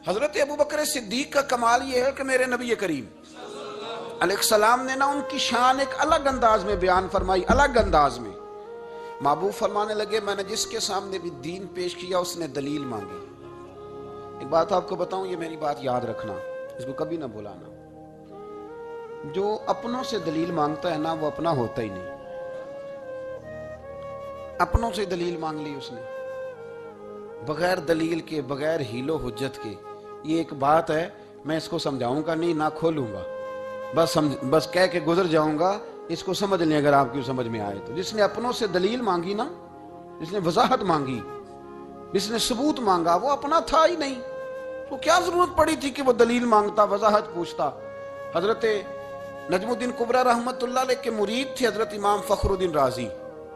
حضرت ابو بکر صدیق کا کمال یہ ہے کہ میرے نبی کریم علیہ السلام نے نا ان کی شان ایک الگ انداز میں بیان فرمائی، الگ انداز میں۔ محبوب فرمانے لگے میں نے جس کے سامنے بھی دین پیش کیا اس نے دلیل مانگی۔ ایک بات آپ کو بتاؤں، یہ میری بات یاد رکھنا، اس کو کبھی نہ بھلانا، جو اپنوں سے دلیل مانگتا ہے نا وہ اپنا ہوتا ہی نہیں۔ اپنوں سے دلیل مانگ لی اس نے، بغیر دلیل کے، بغیر حیل و حجت کے۔ یہ ایک بات ہے، میں اس کو سمجھاؤں گا نہیں، نہ کھولوں گا، بس کہہ کے گزر جاؤں گا، اس کو سمجھ لیں اگر آپ کی سمجھ میں آئے تو۔ جس نے اپنوں سے دلیل مانگی نا، جس نے وضاحت مانگی، جس نے ثبوت مانگا، وہ اپنا تھا ہی نہیں، تو کیا ضرورت پڑی تھی کہ وہ دلیل مانگتا، وضاحت پوچھتا۔ حضرت نجم الدین کبریٰ رحمت اللہ علیہ کے مرید تھے حضرت امام فخر الدین رازی،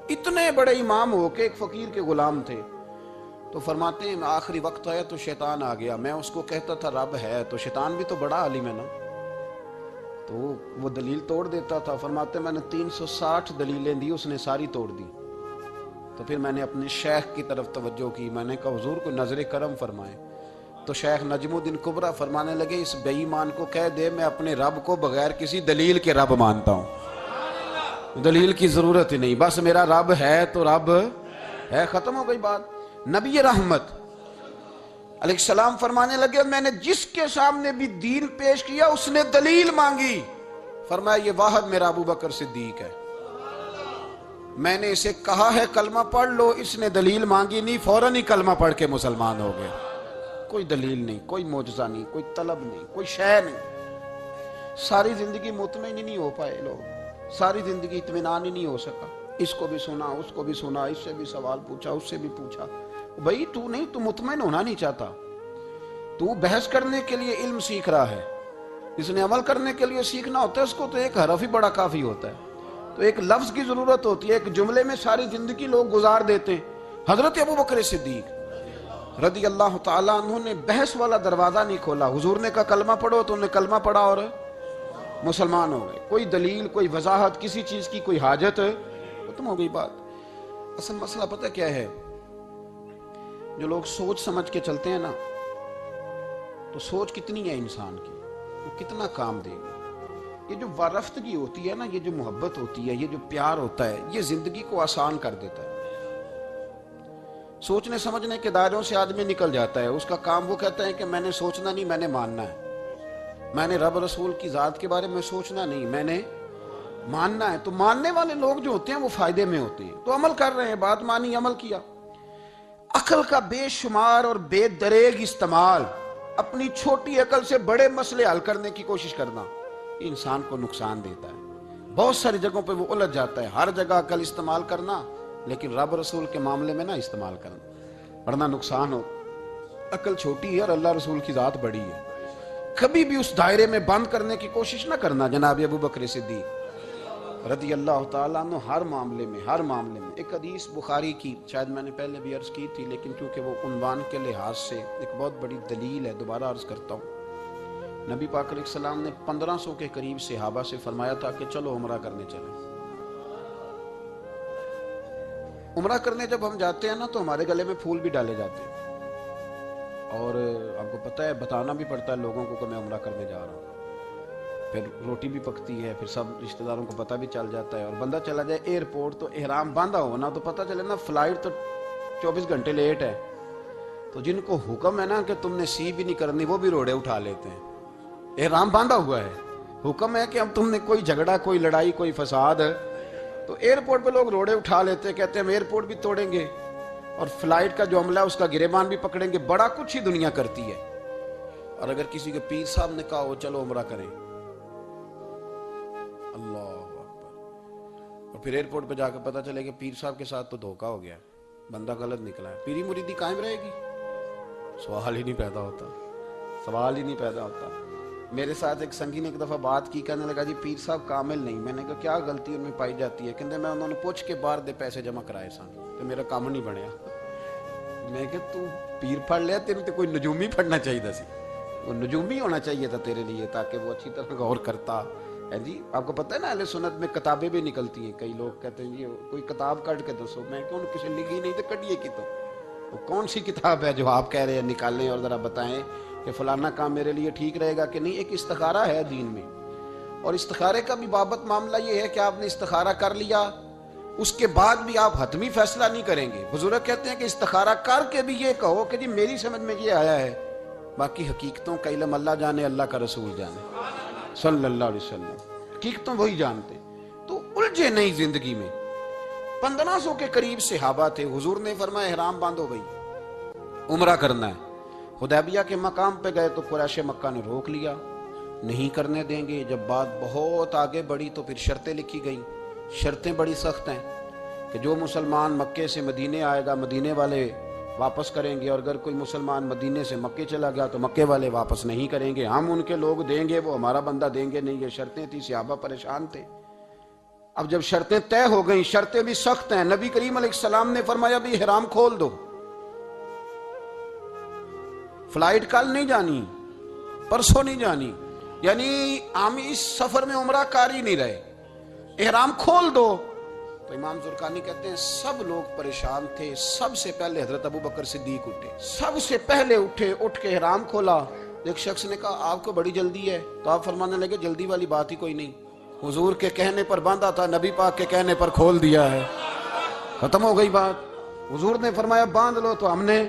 اتنے بڑے امام ہو کے ایک فقیر کے غلام تھے۔ تو فرماتے ہیں آخری وقت آیا تو شیطان آ گیا، میں اس کو کہتا تھا رب ہے، تو شیطان بھی تو بڑا عالم ہے نا، تو وہ دلیل توڑ دیتا تھا۔ فرماتے میں نے 360 دلیلیں دی، اس نے ساری توڑ دی۔ تو پھر میں نے اپنے شیخ کی طرف توجہ کی، میں نے کہا حضور کو نظر کرم فرمائیں۔ تو شیخ نجم الدین کبریٰ فرمانے لگے اس بے ایمان کو کہہ دے میں اپنے رب کو بغیر کسی دلیل کے رب مانتا ہوں، دلیل کی ضرورت ہی نہیں، بس میرا رب ہے تو رب ہے، ختم ہو گئی بات۔ نبی رحمت علیہ السلام فرمانے لگے میں نے جس کے سامنے بھی دین پیش کیا اس نے دلیل مانگی، فرمایا یہ واحد میرا ابو بکر صدیق ہے، میں نے اسے کہا ہے کلمہ پڑھ لو، اس نے دلیل مانگی نہیں، فوراً ہی کلمہ پڑھ کے مسلمان ہو گئے۔ کوئی دلیل نہیں، کوئی معجزہ نہیں، کوئی طلب نہیں، کوئی شے نہیں۔ ساری زندگی مطمئن ہی نہیں ہو پائے لوگ، ساری زندگی اطمینان ہی نہیں ہو سکا، اس کو بھی سنا، اس کو بھی سنا، اس سے بھی سوال پوچھا، اس سے بھی پوچھا۔ بھئی تو مطمئن ہونا نہیں چاہتا، تو بحث کرنے کے لیے علم سیکھ رہا ہے، اس نے عمل کرنے کے لیے سیکھنا ہوتا ہے، اس کو تو ایک حرف ہی بڑا کافی ہوتا ہے، تو ایک لفظ کی ضرورت ہوتی ہے، ایک جملے میں ساری زندگی لوگ گزار دیتے ہیں۔ حضرت ابو بکر صدیق رضی اللہ تعالیٰ عنہ نے بحث والا دروازہ نہیں کھولا، حضور نے کہا کلمہ پڑھو تو انہوں نے کلمہ پڑھا اور مسلمان ہو گئے۔ کوئی دلیل، کوئی وضاحت، کسی چیز کی کوئی حاجت، ختم ہو گئی بات۔ اصل مسئلہ پتہ کیا ہے، جو لوگ سوچ سمجھ کے چلتے ہیں نا، تو سوچ کتنی ہے انسان کی، وہ کتنا کام دے گی۔ یہ جو وارفتگی ہوتی ہے نا، یہ جو محبت ہوتی ہے، یہ جو پیار ہوتا ہے، یہ زندگی کو آسان کر دیتا ہے۔ سوچنے سمجھنے کے دائروں سے آدمی نکل جاتا ہے، اس کا کام وہ کہتا ہے کہ میں نے سوچنا نہیں، میں نے ماننا ہے، میں نے رب رسول کی ذات کے بارے میں سوچنا نہیں، میں نے ماننا ہے۔ تو ماننے والے لوگ جو ہوتے ہیں وہ فائدے میں ہوتے ہیں، تو عمل کر رہے ہیں، بات مانی، عمل کیا۔ عقل کا بے شمار اور بے دریغ استعمال، اپنی چھوٹی عقل سے بڑے مسئلے حل کرنے کی کوشش کرنا، یہ انسان کو نقصان دیتا ہے۔ بہت ساری جگہوں پہ وہ الجھ جاتا ہے، ہر جگہ عقل استعمال کرنا، لیکن رب رسول کے معاملے میں نہ استعمال کرنا، ورنہ نقصان ہو۔ عقل چھوٹی ہے اور اللہ رسول کی ذات بڑی ہے، کبھی بھی اس دائرے میں بند کرنے کی کوشش نہ کرنا۔ جناب ابو بکر صدیق رضی اللہ تعالیٰ عنہ ہر معاملے میں، ہر معاملے میں۔ ایک حدیث بخاری کی، شاید میں نے پہلے بھی عرض کی تھی، لیکن چونکہ وہ عنوان کے لحاظ سے ایک بہت بڑی دلیل ہے، دوبارہ عرض کرتا ہوں۔ نبی پاک علیہ السلام نے 1500 کے قریب صحابہ سے فرمایا تھا کہ چلو عمرہ کرنے چلیں۔ عمرہ کرنے جب ہم جاتے ہیں نا تو ہمارے گلے میں پھول بھی ڈالے جاتے ہیں، اور آپ کو پتہ ہے بتانا بھی پڑتا ہے لوگوں کو کہ میں عمرہ کرنے جا رہا ہوں، پھر روٹی بھی پکتی ہے، پھر سب رشتہ داروں کو پتہ بھی چل جاتا ہے، اور بندہ چلا جائے ایئرپورٹ تو احرام باندھا ہو نا، تو پتہ چلے نا فلائٹ تو 24 گھنٹے لیٹ ہے، تو جن کو حکم ہے نا کہ تم نے سی بھی نہیں کرنی، وہ بھی روڑے اٹھا لیتے ہیں، احرام باندھا ہوا ہے، حکم ہے کہ اب تم نے کوئی جھگڑا، کوئی لڑائی، کوئی فساد، تو ایئرپورٹ پہ لوگ روڑے اٹھا لیتے ہیں، کہتے ہیں ہم ایئرپورٹ بھی توڑیں گے اور فلائٹ کا جو عملہ ہے اس کا گریبان بھی پکڑیں گے، بڑا کچھ ہی دنیا کرتی ہے۔ اور اگر کسی کے پیر صاحب نے کہا ہو چلو عمرہ کریں، اللہ اکبر، اور پھر ایئرپورٹ پہ جا کے پتہ چلے کہ پیر صاحب کے ساتھ تو دھوکہ ہو گیا، بندہ غلط نکلا ہے، پیری مریدی قائم رہے گی؟ سوال ہی نہیں پیدا ہوتا، سوال ہی نہیں پیدا ہوتا۔ میرے ساتھ ایک سنگی نے ایک دفعہ بات کی، کہنے لگا جی پیر صاحب کامل نہیں۔ میں نے کہا کیا غلطی ان میں پائی جاتی ہے؟ کہتے میں انہوں نے پوچھ کے باہر دے پیسے جمع کرائے سن تو میرا کام نہیں بنیا۔ میں کہ تو پیر پڑھ لیا، تیرے تو کوئی نجومی پڑھنا چاہیے تھا، وہ نجومی ہونا چاہیے تھا تیرے لیے، تاکہ وہ اچھی طرح غور کرتا ہے۔ جی آپ کو پتہ ہے نا اہل سنت میں کتابیں بھی نکلتی ہیں، کئی لوگ کہتے ہیں جی کوئی کتاب کٹ کے دسو، میں کیوں کسی لکھی نہیں تو کٹیے کی، تو وہ کون سی کتاب ہے جو آپ کہہ رہے ہیں نکالیں اور ذرا بتائیں کہ فلانا کام میرے لیے ٹھیک رہے گا کہ نہیں. ایک استخارہ ہے دین میں, اور استخارے کا بھی بابت معاملہ یہ ہے کہ آپ نے استخارہ کر لیا, اس کے بعد بھی آپ حتمی فیصلہ نہیں کریں گے. بزرگ کہتے ہیں کہ استخارہ کر کے بھی یہ کہو کہ جی میری سمجھ میں یہ آیا ہے, باقی حقیقتوں کا علم اللہ جانے, اللہ کا رسول جانے صلی اللہ علیہ وسلم, حقیقتوں وہی جانتے. تو الجھے نہیں زندگی میں. 1500 کے قریب صحابہ تھے. حضور نے فرمایا احرام باندھو بھائی, عمرہ کرنا ہے. حدیبیہ کے مقام پہ گئے تو قریش مکہ نے روک لیا, نہیں کرنے دیں گے. جب بات بہت آگے بڑھی تو پھر شرطیں لکھی گئیں. شرطیں بڑی سخت ہیں کہ جو مسلمان مکے سے مدینے آئے گا مدینے والے واپس کریں گے, اور اگر کوئی مسلمان مدینے سے مکے چلا گیا تو مکے والے واپس نہیں کریں گے. ہم ان کے لوگ دیں گے, وہ ہمارا بندہ دیں گے نہیں. یہ شرطیں تھی. صحابہ پریشان تھے. اب جب شرطیں طے ہو گئیں, شرطیں بھی سخت ہیں, نبی کریم علیہ السلام نے فرمایا بھی احرام کھول دو, فلائٹ کل نہیں جانی, پرسوں نہیں جانی, یعنی ہم اس سفر میں عمرہ کار ہی نہیں رہے, احرام کھول دو. تو امام زرقانی کہتے ہیں سب لوگ پریشان تھے. سب سے پہلے حضرت ابو بکر صدیق اٹھے, سب سے پہلے اٹھے, اٹھ کے احرام کھولا. ایک شخص نے کہا آپ کو بڑی جلدی ہے, تو آپ فرمانے لگے جلدی والی بات ہی کوئی نہیں, حضور کے کہنے پر باندھا تھا, نبی پاک کے کہنے پر کھول دیا ہے, ختم ہو گئی بات. حضور نے فرمایا باندھ لو تو ہم نے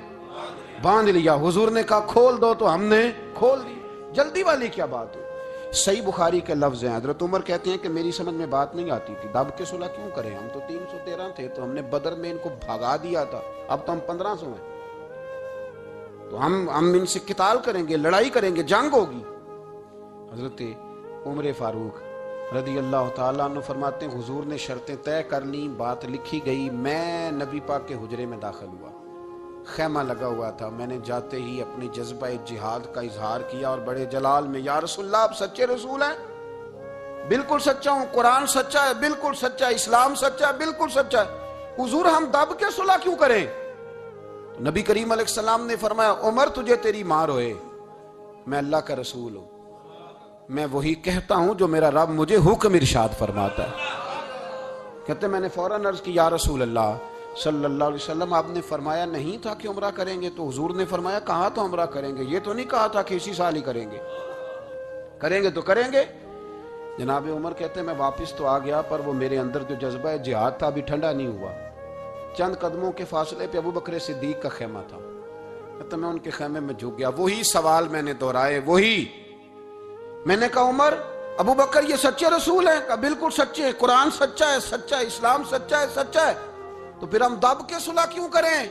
باندھ لیا, حضور نے کہا کھول دو تو ہم نے کھول دی. جلدی والی کیا بات ہے. صحیح بخاری کے لفظ ہیں. حضرت عمر کہتے ہیں کہ میری سمجھ میں بات نہیں آتی تھی, دب کے صلح کیوں کریں, ہم تو 313 تھے, تو ہم نے بدر میں ان کو بھگا دیا تھا, اب تو ہم 1500 ہیں, تو ہم ان سے قتال کریں گے, لڑائی کریں گے, جنگ ہوگی. حضرت عمر فاروق رضی اللہ تعالیٰ عنہ فرماتے ہیں حضور نے شرطیں طے کر لیں, بات لکھی گئی. میں نبی پاک کے حجرے میں داخل ہوا, خیمہ لگا ہوا تھا. میں نے جاتے ہی اپنی جذبہ جہاد کا اظہار کیا اور بڑے جلال میں, یا رسول اللہ آپ سچے رسول ہیں؟ بالکل سچا ہوں. قرآن سچا ہے؟ بالکل سچا ہے. اسلام سچا ہے؟ بالکل سچا ہے. حضور ہم دب کے صلح کیوں کریں؟ تو نبی کریم علیہ السلام نے فرمایا عمر تجھے تیری ماں روئے, میں اللہ کا رسول ہوں, میں وہی کہتا ہوں جو میرا رب مجھے حکم ارشاد فرماتا ہے. کہتے میں نے فوراً عرض کی یا رسول اللہ صلی اللہ علیہ وسلم آپ نے فرمایا نہیں تھا کہ عمرہ کریں گے؟ تو حضور نے فرمایا کہا تو عمرہ کریں گے, یہ تو نہیں کہا تھا کہ اسی سال ہی کریں گے, کریں گے تو کریں گے. جناب عمر کہتے ہیں میں واپس تو آ گیا, پر وہ میرے اندر جو جذبہ جہاد تھا ابھی ٹھنڈا نہیں ہوا. چند قدموں کے فاصلے پہ ابو بکر صدیق کا خیمہ تھا. کہتے میں ان کے خیمے میں جھک گیا, وہی سوال میں نے دہرائے, وہی میں نے کہا عمر ابو بکر یہ سچے رسول ہیں؟ کہا بالکل سچے, قرآن سچا ہے, سچا ہے, اسلام سچا ہے, سچا ہے, تو پھر ہم دب کے صلح کیوں کریں؟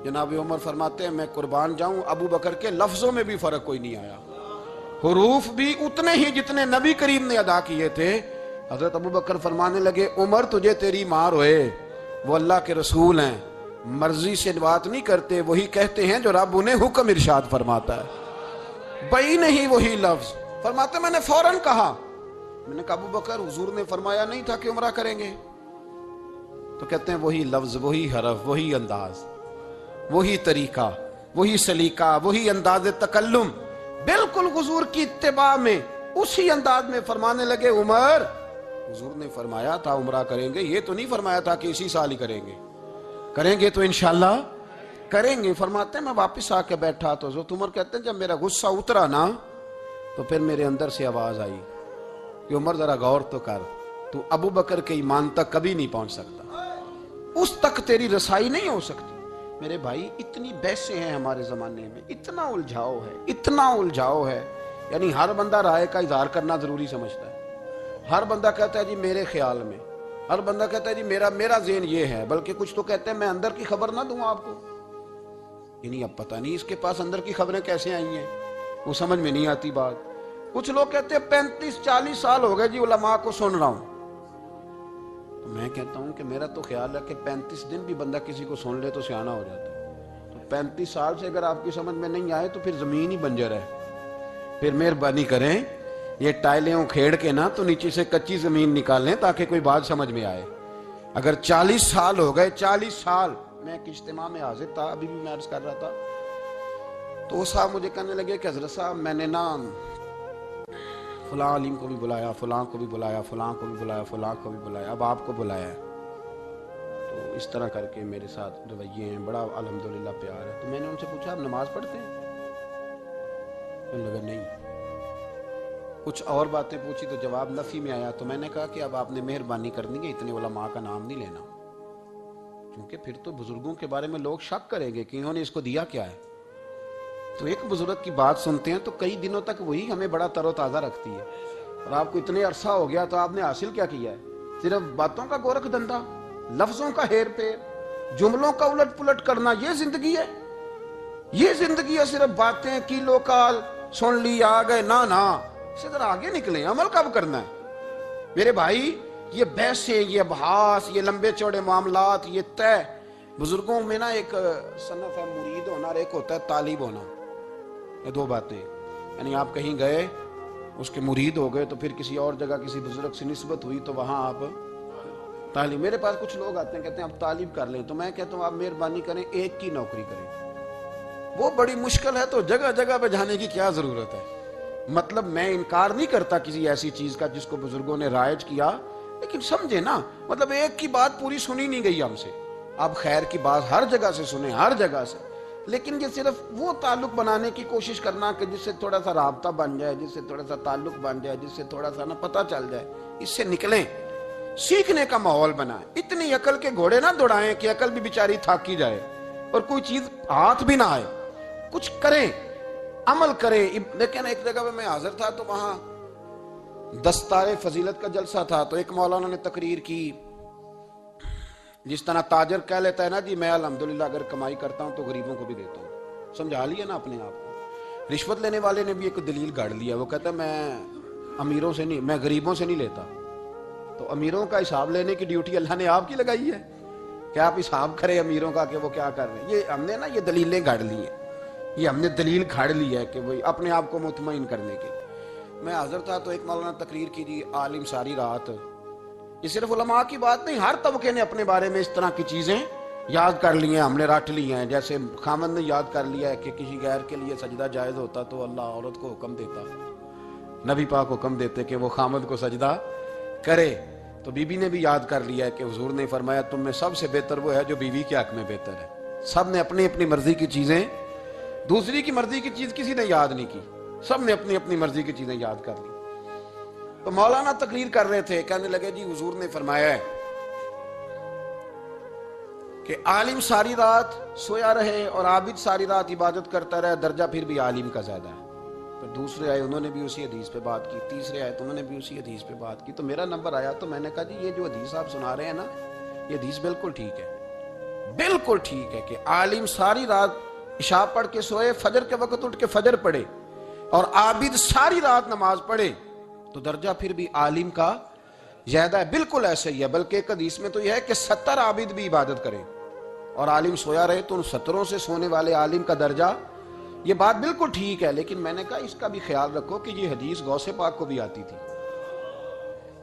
جناب عمر فرماتے ہیں میں قربان جاؤں ابو بکر کے لفظوں میں بھی فرق کوئی نہیں آیا, حروف بھی اتنے ہی جتنے نبی کریم نے ادا کیے تھے. حضرت ابو بکر فرمانے لگے عمر تجھے تیری ماں روئے, وہ اللہ کے رسول ہیں, مرضی سے بات نہیں کرتے, وہی کہتے ہیں جو رب انہیں حکم ارشاد فرماتا ہے. بئی نہیں وہی لفظ. فرماتے میں نے فوراً کہا, میں نے کہا ابو بکر حضور نے فرمایا نہیں تھا کہ عمرہ کریں گے؟ تو کہتے ہیں وہی لفظ, وہی حرف, وہی انداز, وہی طریقہ, وہی سلیقہ, وہی انداز تکلم, بالکل حضور کی اتباع میں اسی انداز میں فرمانے لگے عمر حضور نے فرمایا تھا عمرہ کریں گے, یہ تو نہیں فرمایا تھا کہ اسی سال ہی کریں گے, کریں گے تو انشاءاللہ کریں گے. فرماتے ہیں میں واپس آ کے بیٹھا تو حضرت عمر کہتے ہیں جب میرا غصہ اترا نا تو پھر میرے اندر سے آواز آئی کہ عمر ذرا غور تو کر, تو ابو بکر کے ایمان تک کبھی نہیں پہنچ سکتا, اس تک تیری رسائی نہیں ہو سکتی. میرے بھائی اتنی بحثیں ہیں ہمارے زمانے میں, اتنا الجھاؤ ہے, اتنا الجھاؤ ہے, یعنی ہر بندہ رائے کا اظہار کرنا ضروری سمجھتا ہے. ہر بندہ کہتا ہے جی میرے خیال میں, ہر بندہ کہتا ہے جی میرا ذہن یہ ہے, بلکہ کچھ تو کہتے ہیں میں اندر کی خبر نہ دوں آپ کو. یعنی اب پتہ نہیں اس کے پاس اندر کی خبریں کیسے آئی ہیں, وہ سمجھ میں نہیں آتی بات. کچھ لوگ کہتے ہیں 35-40 سال ہو گئے جی علماء کو سن رہا ہوں. تو میں کہتا ہوں کہ میرا تو خیال ہے کہ 35 دن بھی بندہ کسی کو سن لے تو سیانہ ہو جاتا ہے. تو 35 سال سے اگر آپ کی سمجھ میں نہیں آئے تو پھر زمین ہی بنجر ہے. پھر مہربانی کریں یہ ٹائلیں اکھیڑ کے نا تو نیچے سے کچی زمین نکالیں تاکہ کوئی بات سمجھ میں آئے. اگر 40 سال ہو گئے, 40 سال, میں ایک اجتماع میں حاضر تھا, ابھی بھی میں عرض کر رہا تھا, تو صاحب مجھے کہنے لگے کہ حضرت صاحب میں نے نا فلاں عالم کو بھی بلایا, فلاں کو بھی بلایا, فلاں کو بھی بلایا, فلاں کو بھی بلایا, اب آپ کو بلایا ہے, تو اس طرح کر کے میرے ساتھ رویے ہیں, بڑا الحمدللہ پیار ہے. تو میں نے ان سے پوچھا آپ نماز پڑھتے ہیں؟ لگا نہیں. کچھ اور باتیں پوچھی تو جواب نفی میں آیا. تو میں نے کہا کہ اب آپ نے مہربانی کرنی ہے اتنے علماء کا نام نہیں لینا, کیونکہ پھر تو بزرگوں کے بارے میں لوگ شک کریں گے کہ انہوں نے اس کو دیا کیا ہے. تو ایک بزرگ کی بات سنتے ہیں تو کئی دنوں تک وہی ہمیں بڑا تر و تازہ رکھتی ہے. اور آپ کو اتنے عرصہ ہو گیا تو آپ نے حاصل کیا کیا ہے؟ صرف باتوں کا گورکھ دھندا, لفظوں کا ہیر پھیر, جملوں کا الٹ پلٹ کرنا, یہ زندگی ہے؟ یہ زندگی ہے صرف باتیں کیلو کال سن لی آ گئے؟ نہ اسے ذرا آگے نکلیں, عمل کب کرنا ہے میرے بھائی؟ یہ بحثیں, یہ ابحاث, یہ لمبے چوڑے معاملات, یہ طے. بزرگوں میں نا ایک صنف ہے مرید ہونا اور ایک ہوتا ہے طالب ہونا. یہ دو باتیں, یعنی آپ کہیں گئے اس کے مرید ہو گئے تو پھر کسی اور جگہ کسی بزرگ سے نسبت ہوئی تو وہاں آپ طالب. میرے پاس کچھ لوگ آتے ہیں کہتے ہیں آپ طالب کر لیں, تو میں کہتا ہوں آپ مہربانی کریں ایک کی نوکری کریں. وہ بڑی مشکل ہے تو جگہ جگہ پہ جانے کی کیا ضرورت ہے؟ مطلب میں انکار نہیں کرتا کسی ایسی چیز کا جس کو بزرگوں نے رائج کیا, لیکن سمجھے نا, مطلب ایک کی بات پوری سنی نہیں گئی ہم سے. آپ خیر کی بات ہر جگہ سے سنیں, ہر جگہ سے, لیکن یہ صرف وہ تعلق بنانے کی کوشش کرنا کہ جس سے تھوڑا سا رابطہ بن جائے, جس سے تھوڑا سا تعلق بن جائے, جس سے تھوڑا سا نا پتہ چل جائے, اس سے نکلیں, سیکھنے کا ماحول بنائیں. اتنی عقل کے گھوڑے نہ دوڑائیں کہ عقل بھی بیچاری تھاکی جائے اور کوئی چیز ہاتھ بھی نہ آئے. کچھ کریں, عمل کریں. لیکن ایک جگہ پہ میں حاضر تھا تو وہاں دستار فضیلت کا جلسہ تھا, تو ایک مولانا نے تقریر کی. جس طرح تاجر کہہ لیتا ہے نا جی میں الحمدللہ اگر کمائی کرتا ہوں تو غریبوں کو بھی دیتا ہوں, سمجھا لیا نا اپنے آپ کو. رشوت لینے والے نے بھی ایک دلیل گاڑ لیا, وہ کہتا ہے میں امیروں سے نہیں, میں غریبوں سے نہیں لیتا. تو امیروں کا حساب لینے کی ڈیوٹی اللہ نے آپ کی لگائی ہے کہ آپ حساب کریں امیروں کا کہ وہ کیا کر رہے ہیں. یہ ہم نے نا یہ دلیلیں گاڑ لی ہیں, یہ ہم نے دلیل گھاڑ لی ہے کہ وہی اپنے آپ کو مطمئن کرنے کے. میں حاضر تھا تو ایک مولانا تقریر کی جی عالم ساری رات. یہ صرف علماء کی بات نہیں, ہر طبقے نے اپنے بارے میں اس طرح کی چیزیں یاد کر لی ہیں, ہم نے رٹ لی ہیں. جیسے خامد نے یاد کر لیا ہے کہ کسی غیر کے لیے سجدہ جائز ہوتا تو اللہ عورت کو حکم دیتا, نبی پاک حکم دیتے کہ وہ خامد کو سجدہ کرے. تو بی بی نے بھی یاد کر لیا ہے کہ حضور نے فرمایا تم میں سب سے بہتر وہ ہے جو بیوی کے حق میں بہتر ہے. سب نے اپنی اپنی مرضی کی چیزیں, دوسری کی مرضی کی چیز کسی نے یاد نہیں کی, سب نے اپنی اپنی مرضی کی چیزیں یاد کر لی. تو مولانا تقریر کر رہے تھے, کہنے لگے جی حضور نے فرمایا ہے کہ عالم ساری رات سویا رہے اور عابد ساری رات عبادت کرتا رہے, درجہ پھر بھی عالم کا زیادہ ہے. پھر دوسرے آئے, انہوں نے بھی اسی حدیث پہ بات کی. تیسرے آئے تو انہوں نے بھی اسی حدیث پہ بات کی. تو میرا نمبر آیا تو میں نے کہا جی یہ جو حدیث آپ سنا رہے ہیں نا, یہ حدیث بالکل ٹھیک ہے, بالکل ٹھیک ہے کہ عالم ساری رات عشاء پڑھ کے سوئے, فجر کے وقت اٹھ کے فجر پڑھے, اور عابد ساری رات نماز پڑھے تو درجہ پھر بھی عالم کا زیادہ ہے. بالکل ایسے ہی ہے, بلکہ ایک حدیث میں تو یہ ہے کہ 70 عابد بھی عبادت کریں اور عالم سویا رہے تو ان 70 سے سونے والے عالم کا درجہ. یہ بات بالکل ٹھیک ہے, لیکن میں نے کہا اس کا بھی خیال رکھو کہ یہ حدیث غوث پاک کو بھی آتی تھی,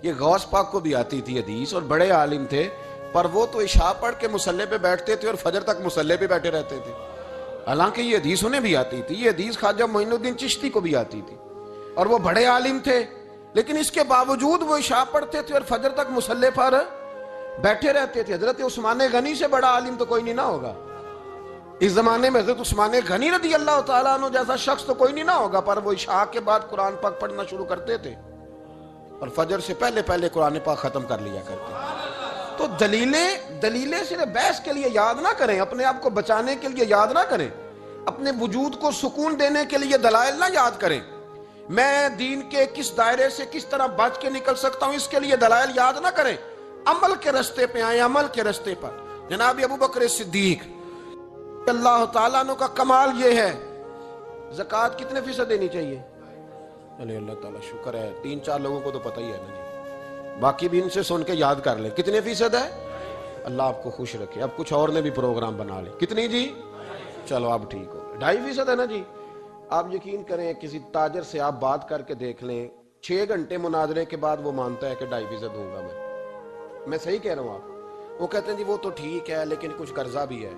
یہ غوث پاک کو بھی آتی تھی حدیث, اور بڑے عالم تھے, پر وہ تو عشاء پڑھ کے مصلی پہ بیٹھتے تھے اور فجر تک مصلی پہ بیٹھے رہتے تھے. حالانکہ یہ حدیث انہیں بھی آتی تھی, یہ حدیث خواجہ معین الدین چشتی کو بھی آتی تھی, اور وہ بڑے عالم تھے, لیکن اس کے باوجود وہ عشاء پڑھتے تھے اور فجر تک مصلی پر بیٹھے رہتے تھے. حضرت عثمان غنی سے بڑا عالم تو کوئی نہیں نہ ہوگا اس زمانے میں. حضرت عثمان غنی رضی اللہ تعالیٰ عنہ جیسا شخص تو کوئی نہیں نہ ہوگا, پر وہ عشاء کے بعد قرآن پاک پڑھنا شروع کرتے تھے اور فجر سے پہلے پہلے قرآن پاک ختم کر لیا کرتے. تو دلیلیں صرف بحث کے لیے یاد نہ کریں, اپنے آپ کو بچانے کے لیے یاد نہ کریں, اپنے وجود کو سکون دینے کے لیے دلائل نہ یاد کریں. میں دین کے کس دائرے سے کس طرح بچ کے نکل سکتا ہوں اس کے لیے دلائل یاد نہ کریں. عمل کے رستے پہ آئیں, عمل کے رستے پر. جناب ابو بکر صدیق اللہ تعالیٰ عنہ کا کمال یہ ہے, زکوٰۃ کتنے فیصد دینی چاہیے؟ چلے اللہ تعالیٰ شکر ہے 3-4 لوگوں کو تو پتہ ہی ہے نا جی, باقی بھی ان سے سن کے یاد کر لیں کتنے فیصد ہے. اللہ آپ کو خوش رکھے. اب کچھ اور نے بھی پروگرام بنا لے. کتنی جی؟ چلو اب ٹھیک ہو, 2.5% ہے نا جی. آپ یقین کریں کسی تاجر سے آپ بات کر کے دیکھ لیں, 6 گھنٹے مناظرے کے بعد وہ مانتا ہے کہ 2.5% دوں گا میں صحیح کہہ رہا ہوں آپ. وہ کہتے ہیں جی وہ تو ٹھیک ہے لیکن کچھ قرضہ بھی ہے,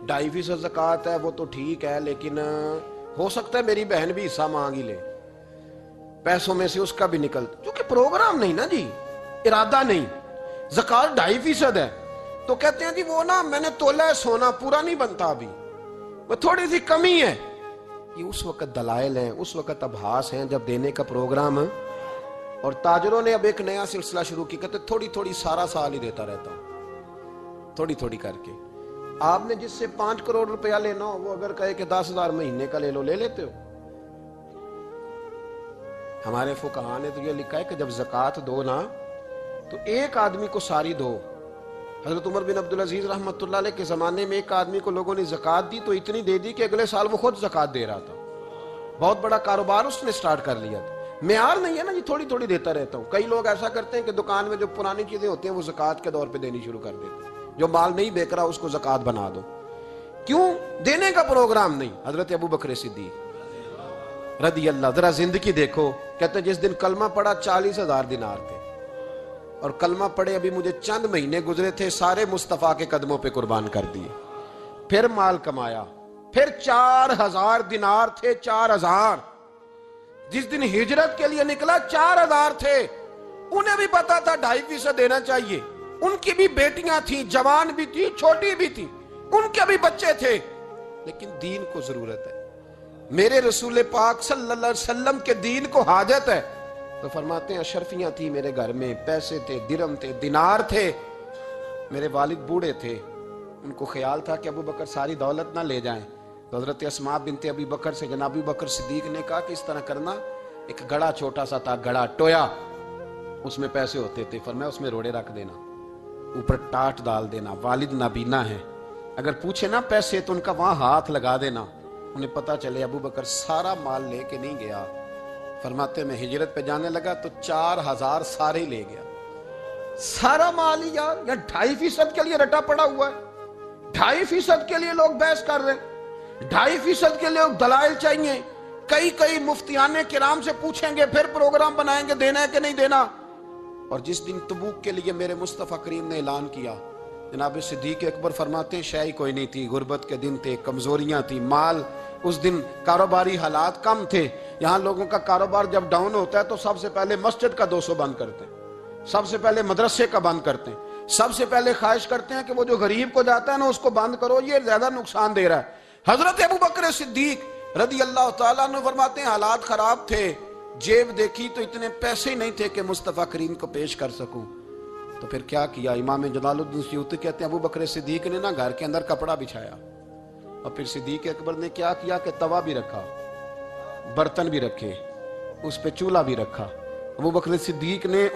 2.5% زکوٰۃ ہے وہ تو ٹھیک ہے لیکن ہو سکتا ہے میری بہن بھی حصہ مانگ ہی لے, پیسوں میں سے اس کا بھی نکلتا, کیونکہ پروگرام نہیں نا جی, ارادہ نہیں. زکوٰۃ 2.5% ہے تو کہتے ہیں جی وہ نا میں نے تولا ہے سونا پورا نہیں بنتا ابھی, وہ تھوڑی سی کمی ہے. یہ اس وقت دلائل ہیں، اس وقت ابحاث ہیں جب دینے کا پروگرام ہے۔ اور تاجروں نے اب ایک نیا سلسلہ شروع کی، کہتے تھوڑی تھوڑی سارا سال ہی دیتا رہتا ہوں، تھوڑی تھوڑی کر کے۔ آپ نے جس سے 5 کروڑ روپیہ لینا ہو، وہ اگر کہے کہ 10,000 مہینے کا لے لو، لے لیتے ہو؟ ہمارے فقہاء نے تو یہ لکھا ہے کہ جب زکوٰۃ دو نا تو ایک آدمی کو ساری دو۔ حضرت عمر بن عبدالعزیز رحمۃ اللہ علیہ کے زمانے میں ایک آدمی کو لوگوں نے زکوٰۃ دی تو اتنی دے دی کہ اگلے سال وہ خود زکوٰۃ دے رہا تھا، بہت بڑا کاروبار اس نے سٹارٹ کر لیا تھا۔ معیار نہیں ہے نا جی تھوڑی تھوڑی دیتا رہتا ہوں۔ کئی لوگ ایسا کرتے ہیں کہ دکان میں جو پرانی چیزیں ہوتی ہیں وہ زکوٰۃ کے دور پہ دینی شروع کر دیتے ہیں، جو مال نہیں بیک رہا اس کو زکوٰۃ بنا دو۔ کیوں؟ دینے کا پروگرام نہیں۔ حضرت ابو بکر صدیق رضی اللہ، ذرا زندگی دیکھو، کہتے جس دن کلمہ پڑا 40,000 دینار تھے، اور کلمہ پڑے ابھی مجھے چند مہینے گزرے تھے، سارے مصطفیٰ کے قدموں پہ قربان کر دیے۔ پھر مال کمایا، پھر 4,000 دینار تھے، 4,000۔ جس دن ہجرت کے لیے نکلا 4,000 تھے، انہیں بھی پتا تھا 2.5% دینا چاہیے، ان کی بھی بیٹیاں تھیں، جوان بھی تھی، چھوٹی بھی تھی، ان کے بھی بچے تھے، لیکن دین کو ضرورت ہے، میرے رسول پاک صلی اللہ علیہ وسلم کے دین کو حاجت ہے۔ تو فرماتے ہیں اشرفیاں تھی میرے گھر میں، پیسے تھے، درہم تھے، دینار تھے، میرے والد بوڑھے تھے، ان کو خیال تھا کہ ابو بکر ساری دولت نہ لے جائیں، تو حضرت اسماء بنت ابی بکر سے جناب ابو بکر صدیق نے کہا کہ اس طرح کرنا، ایک گڑا چھوٹا سا تھا، گڑا ٹویا، اس میں پیسے ہوتے تھے، فرمایا اس میں روڑے رکھ دینا، اوپر ٹاٹ ڈال دینا، والد نابینا ہے، اگر پوچھے نا پیسے تو ان کا وہاں ہاتھ لگا دینا، انہیں پتا چلے ابو بکر سارا مال لے کے نہیں گیا۔ فرماتے میں ہجرت پہ جانے لگا تو 4,000 سارے ہی لے گیا، سارا مال ہی یار 2.5% کے لیے رٹا پڑا ہوا ہے، 2.5% کے لیے لوگ بحث کر رہے ہیں، 2.5% کے لیے دلائل چاہیے، کئی مفتیان کرام سے پوچھیں گے، پھر پروگرام بنائیں گے دینا ہے کہ نہیں دینا۔ اور جس دن تبوک کے لیے میرے مصطفیٰ کریم نے اعلان کیا، جناب صدیق اکبر فرماتے ہیں شے کوئی نہیں تھی، غربت کے دن تھے، کمزوریاں تھی، مال اس دن کاروباری حالات کم تھے، یہاں لوگوں کا کاروبار جب ڈاؤن ہوتا ہے تو سب سے پہلے مسجد کا 200 بند کرتے ہیں، سب سے پہلے مدرسے کا بند کرتے ہیں، سب سے پہلے خواہش کرتے ہیں کہ وہ جو غریب کو جاتا ہے نا اس کو بند کرو، یہ زیادہ نقصان دے رہا ہے۔ حضرت ابو بکر صدیق رضی اللہ تعالیٰ عنہ فرماتے ہیں حالات خراب تھے، جیب دیکھی تو اتنے پیسے ہی نہیں تھے کہ مصطفیٰ کریم کو پیش کر سکوں، تو پھر کیا کیا؟ امام جلال الدین سیوطی کہتے ہیں ابو بکر صدیق نے نا گھر کے اندر کپڑا بچھایا، اور پھر صدیق اکبر نے کیا کیا کہ توا بھی رکھا، برتن بھی رکھے، اس پہ چولہا بھی رکھا۔ ابو بکر صدیق نے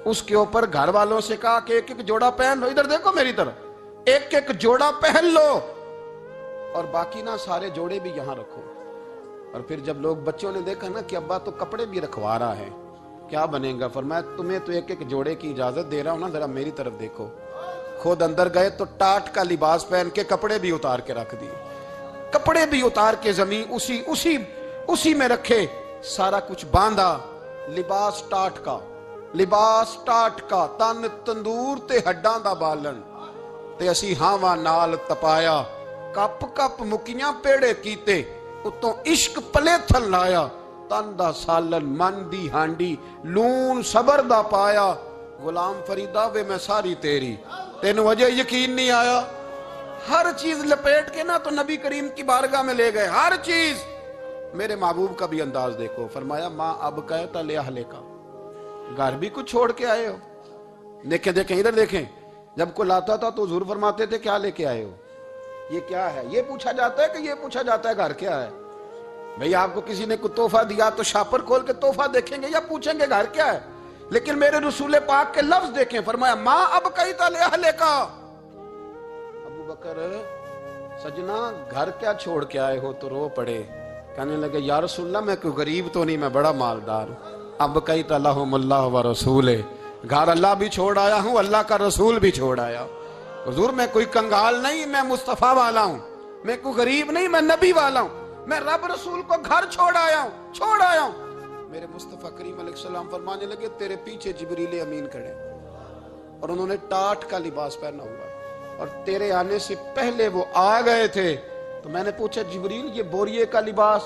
اس کے اوپر گھر والوں سے کہا کہ ایک ایک جوڑا پہن لو، ادھر دیکھو میری طرف، ایک ایک جوڑا پہن لو، اور باقی نا سارے جوڑے بھی یہاں رکھو۔ اور پھر جب لوگ بچوں نے دیکھا نا کہ ابا تو کپڑے بھی رکھوا رہا ہے، کیا بنے گا؟ فرمایا تمہیں تو ایک ایک جوڑے کی اجازت دے رہا ہوں نا، ذرا میری طرف دیکھو۔ خود اندر گئے تو ٹاٹ کا لباس پہن کے کپڑے بھی اتار کے رکھ دیے، کپڑے بھی اتار کے زمین اسی میں رکھے، سارا کچھ باندھا، لباس ٹاٹ کا، تن تندور تے ہڈاں دا بالن، تے اسی ہاواں نال تپایا، کپ کپ مکیاں پیڑے کیتے، اتوں عشق پلے تھل لایا، تن دا سالن من دی ہانڈی، لون صبر دا پایا، غلام فریدا وے میں ساری تیری، تینوں وجہ یقین نہیں آیا؟ ہر چیز لپیٹ کے نا تو نبی کریم کی بارگاہ میں لے گئے، ہر چیز۔ میرے محبوب کا بھی انداز دیکھو، فرمایا ماں اب کہتا لے اہلے کا، گھر بھی کچھ چھوڑ کے آئے ہو؟ دیکھیں ادھر دیکھیں، جب کوئی لاتا تھا تو حضور فرماتے تھے کیا لے کے آئے ہو؟ یہ کیا ہے؟ یہ پوچھا جاتا ہے کہ یہ پوچھا جاتا ہے گھر کیا ہے؟ بھئی آپ کو کسی نے کوئی تحفہ دیا تو شاپر کھول کے تحفہ دیکھیں گے یا پوچھیں گے گھر کیا ہے؟ لیکن میرے رسول پاک کے لفظ دیکھیں، فرمایا ماں اب کہتا لے اہلے کا۔ ابو بکر سجنا گھر کیا چھوڑ کے آئے ہو؟ تو رو پڑے، کہنے لگے یا رسول اللہ میں کوئی غریب تو نہیں، میں بڑا مالدار ہوں۔ اب کہتا لہم اللہ و رسول، گھر اللہ بھی چھوڑ آیا ہوں، اللہ کا رسول بھی چھوڑ آیا۔ حضور میں کوئی کنگال نہیں، میں مصطفیٰ والا ہوں، میں کوئی غریب نہیں، میں نبی والا ہوں، میں رب رسول کو گھر چھوڑ آیا ہوں۔ میرے مصطفیٰ کریم علیہ السلام فرمانے لگے تیرے پیچھے جبریل امین کھڑے، اور انہوں نے ٹاٹ کا لباس پہنا ہوا ہے، اور تیرے آنے سے پہلے وہ آ گئے تھے۔ تو میں نے پوچھا جبریل یہ بوریے کا لباس؟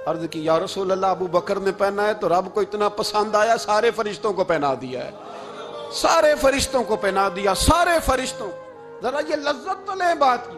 عرض کی یا رسول اللہ ابو بکر نے پہنا ہے تو رب کو اتنا پسند آیا سارے فرشتوں کو پہنا دیا ہے، سارے فرشتوں کو پہنا دیا، سارے فرشتوں۔ ذرا یہ لذت تو لیں بات کی،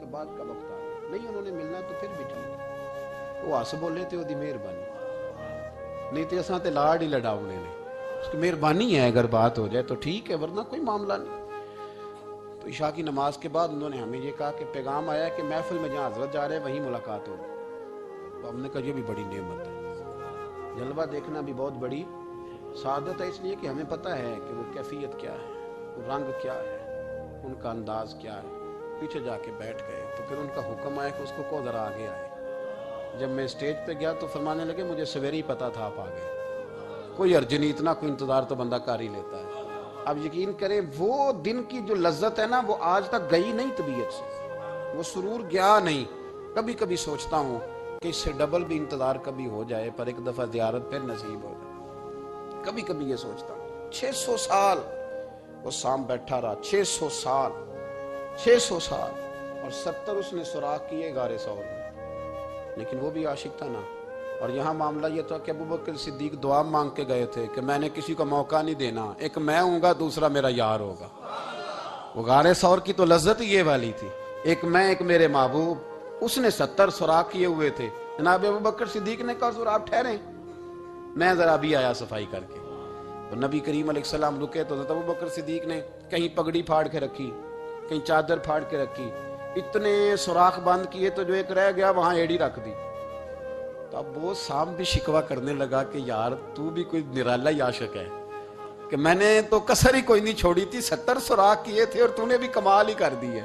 کے بعد کا وقت آ گیا، نہیں انہوں نے ملنا تو پھر بھی ٹھیک، وہ ہس بولے تے دی مہربانی، نہیں تو اساں تے لاڑ ہی لڑاؤنے نے، اس کی مہربانی ہے، اگر بات ہو جائے تو ٹھیک ہے، ورنہ کوئی معاملہ نہیں۔ تو عشاء کی نماز کے بعد انہوں نے ہمیں یہ کہا کہ پیغام آیا ہے کہ محفل میں جہاں حضرت جا رہے ہیں وہیں ملاقات ہوگی۔ تو ہم نے کہا یہ بھی بڑی نعمت ہے، جلوہ دیکھنا بھی بہت بڑی سعادت ہے، اس لیے کہ ہمیں پتہ ہے کہ وہ کیفیت کیا ہے، وہ رنگ کیا ہے، ان کا انداز کیا ہے۔ پیچھے جا کے بیٹھ گئے تو پھر ان کا حکم آیا کہ اس کو ذرا آگے آئے۔ جب میں اسٹیج پہ گیا تو فرمانے لگے مجھے سویرے ہی پتا تھا آپ آ گئے، کوئی ارج نہیں، اتنا کوئی انتظار تو بندہ کر ہی لیتا ہے۔ اب یقین کریں وہ دن کی جو لذت ہے نا وہ آج تک گئی نہیں طبیعت سے، وہ سرور گیا نہیں۔ کبھی کبھی سوچتا ہوں کہ اس سے ڈبل بھی انتظار کبھی ہو جائے پر ایک دفعہ زیارت پھر نصیب ہو جائے، کبھی کبھی یہ سوچتا ہوں۔ 600 سال وہ سام بیٹھا رہا، 600 سال، 600 سال، اور 70 اس نے سوراخ کیے غار ثور میں، لیکن وہ بھی عاشق تھا نا۔ اور یہاں معاملہ یہ تھا کہ ابوبکر صدیق دعا مانگ کے گئے تھے کہ میں نے کسی کو موقع نہیں دینا، ایک میں ہوں گا دوسرا میرا یار ہوگا۔ وہ غار ثور کی تو لذت یہ والی تھی، ایک میں ایک میرے محبوب۔ اس نے 70 سوراخ کیے ہوئے تھے، جناب ابوبکر صدیق نے کہا حضور آپ ٹھہریں، میں ذرا بھی آیا صفائی کر کے۔ تو نبی کریم علیہ السلام رکے تو حضرت ابوبکر صدیق نے کہیں پگڑی پھاڑ کے رکھی، کہیں چادر پھاڑ کے رکھی، اتنے سوراخ بند کیے تو جو ایک رہ گیا وہاں ایڑی رکھ دی۔ تو اب وہ سام بھی شکوہ کرنے لگا کہ یار تو بھی کوئی نرالا ہی عاشق ہے کہ میں نے تو کسر ہی کوئی نہیں چھوڑی تھی، 70 سوراخ کیے تھے اور تو نے بھی کمال ہی کر دی ہے،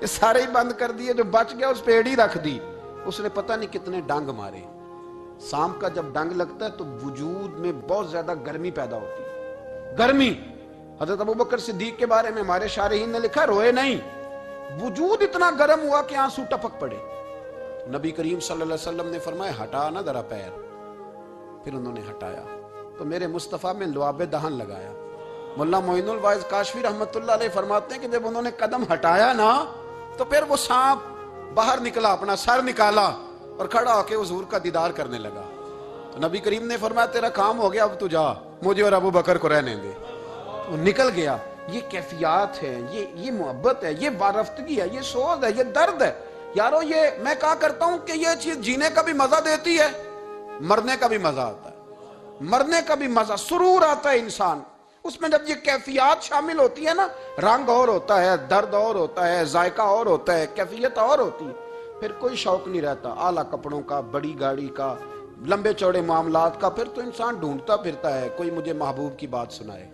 یہ سارے ہی بند کر دیے، جو بچ گیا اس پہ ایڑی رکھ دی۔ اس نے پتہ نہیں کتنے ڈنگ مارے۔ سام کا جب ڈنگ لگتا ہے تو وجود میں بہت زیادہ گرمی پیدا ہوتی ہے، گرمی۔ حضرت ابوبکر صدیق کے بارے میں ہمارے شارحین نے لکھا روئے نہیں، وجود اتنا گرم ہوا کہ آنسو ٹپک پڑے۔ نبی کریم صلی اللہ علیہ وسلم نے فرمایا ہٹا نہ ذرا پیر، پھر انہوں نے ہٹایا تو میرے مصطفیٰ میں لعاب دہن لگایا۔ مولا معین الواعظ کاشفی رحمۃ اللہ علیہ فرماتے ہیں کہ جب انہوں نے قدم ہٹایا نا تو پھر وہ سانپ باہر نکلا، اپنا سر نکالا اور کھڑا ہو کے حضور کا دیدار کرنے لگا۔ تو نبی کریم نے فرمایا تیرا کام ہو گیا، اب تو جا، مجھے اور ابو بکر کو رہنے دے۔ وہ نکل گیا۔ یہ کیفیات ہے، یہ محبت ہے، یہ وارفتگی ہے، یہ سوز ہے، یہ درد ہے۔ یارو یہ میں کہا کرتا ہوں کہ یہ چیز جینے کا بھی مزہ دیتی ہے، مرنے کا بھی مزہ آتا ہے، مرنے کا بھی مزہ، سرور آتا ہے انسان اس میں جب یہ کیفیات شامل ہوتی ہے نا۔ رنگ اور ہوتا ہے، درد اور ہوتا ہے، ذائقہ اور ہوتا ہے، کیفیت اور ہوتی ہے، پھر کوئی شوق نہیں رہتا اعلیٰ کپڑوں کا، بڑی گاڑی کا، لمبے چوڑے معاملات کا۔ پھر تو انسان ڈھونڈتا پھرتا ہے کوئی مجھے محبوب کی بات سنائے،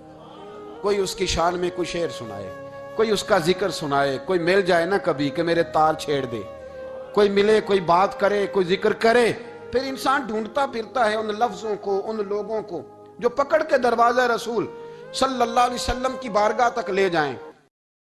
کوئی اس کی شان میں کوئی شعر سنائے، کوئی اس کا ذکر سنائے، کوئی مل جائے نا کبھی کہ میرے تار چھیڑ دے، کوئی ملے، کوئی بات کرے، کوئی ذکر کرے۔ پھر انسان ڈھونڈتا پھرتا ہے ان لفظوں کو، ان لوگوں کو جو پکڑ کے دروازہ رسول صلی اللہ علیہ وسلم کی بارگاہ تک لے جائیں۔